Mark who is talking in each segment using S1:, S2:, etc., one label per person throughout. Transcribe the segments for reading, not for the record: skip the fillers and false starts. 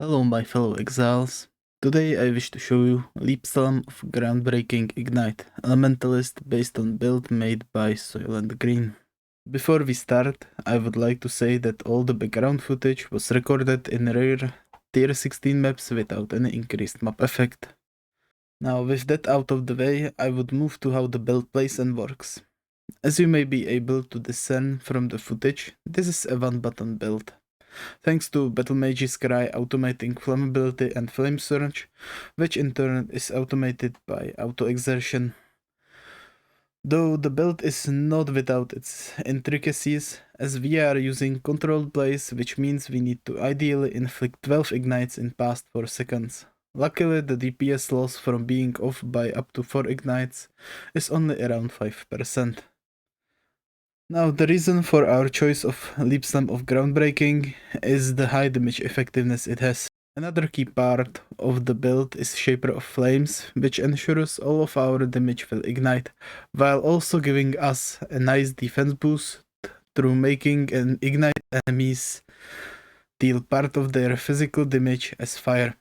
S1: Hello my fellow exiles. Today I wish to show you Leapslam of groundbreaking Ignite, Elementalist based on build made by Soil and Green. Before we start, I would like to say that all the background footage was recorded in rare tier 16 maps without any increased map effect. Now with that out of the way, I would move to how the build plays and works. As you may be able to discern from the footage, this is a one button build. Thanks to Battle Mage's Cry automating flammability and flame surge, which in turn is automated by auto exertion. Though the build is not without its intricacies, as we are using controlled plays, which means we need to ideally inflict 12 ignites in past 4 seconds. Luckily, the DPS loss from being off by up to 4 ignites is only around 5%. Now, the reason for our choice of Leapslam of Groundbreaking is the high damage effectiveness it has. Another key part of the build is Shaper of Flames, which ensures all of our damage will ignite, while also giving us a nice defense boost through making an ignite enemies deal part of their physical damage as fire.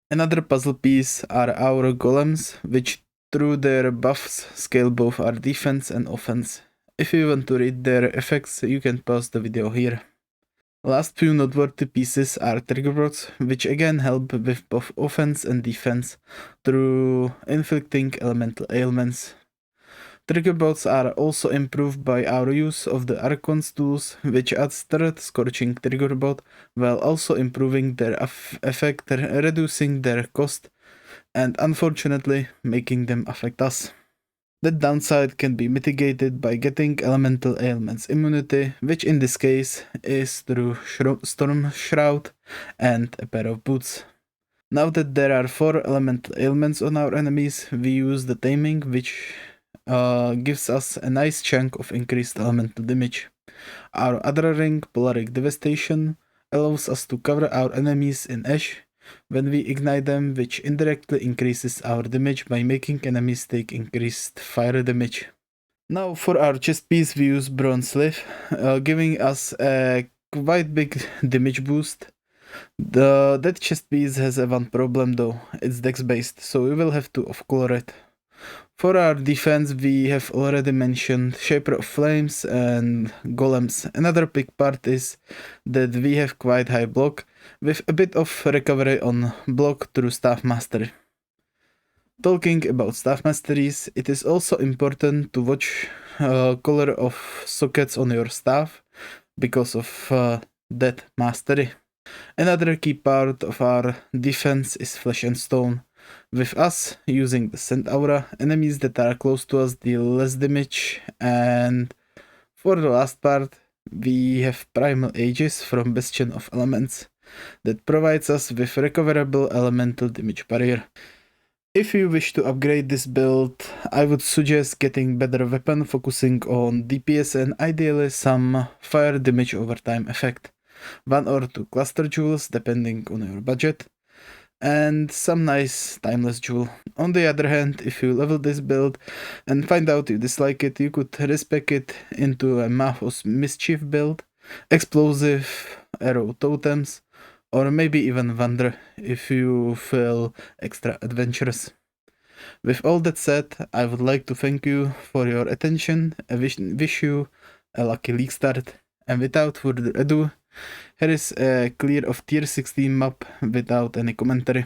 S1: Another puzzle piece are our golems, which through their buffs scale both our defense and offense. If you want to read their effects, you can pause the video here. Last few noteworthy pieces are trigger bots, which again help with both offense and defense through inflicting elemental ailments. Trigger bots are also improved by our use of the Archon's tools, which adds third Scorching Trigger Bot, while also improving their effect, reducing their cost, and unfortunately making them affect us. That downside can be mitigated by getting Elemental Ailments immunity, which in this case is through Storm Shroud and a pair of boots. Now that there are 4 Elemental Ailments on our enemies, we use the Taming, which gives us a nice chunk of increased elemental damage. Our other ring, Polaric Devastation, allows us to cover our enemies in ash when we ignite them, which indirectly increases our damage by making enemies take increased fire damage. Now for our chest piece we use Bronze Sleeve, giving us a quite big damage boost. That chest piece has a one problem though, it's dex based, so we will have to off-color it. For our defense, we have already mentioned Shaper of Flames and Golems. Another big part is that we have quite high block, with a bit of recovery on block through Staff Mastery. Talking about Staff Masteries, it is also important to watch color of sockets on your staff, because of that mastery. Another key part of our defense is Flesh and Stone. With us using the Scent Aura, enemies that are close to us deal less damage, and for the last part, we have Primal Aegis from Bastion of Elements that provides us with recoverable elemental damage barrier. If you wish to upgrade this build, I would suggest getting better weapon focusing on DPS and ideally some fire damage over time effect. 1 or 2 cluster jewels depending on your budget, and some nice timeless jewel. On the other hand, if you level this build and find out you dislike it, you could respec it into a Mathos Mischief build, explosive arrow totems, or maybe even Wander if you feel extra adventurous. With all that said, I would like to thank you for your attention. I wish you a lucky league start, and without further ado, here is a clear of tier 16 map without any commentary.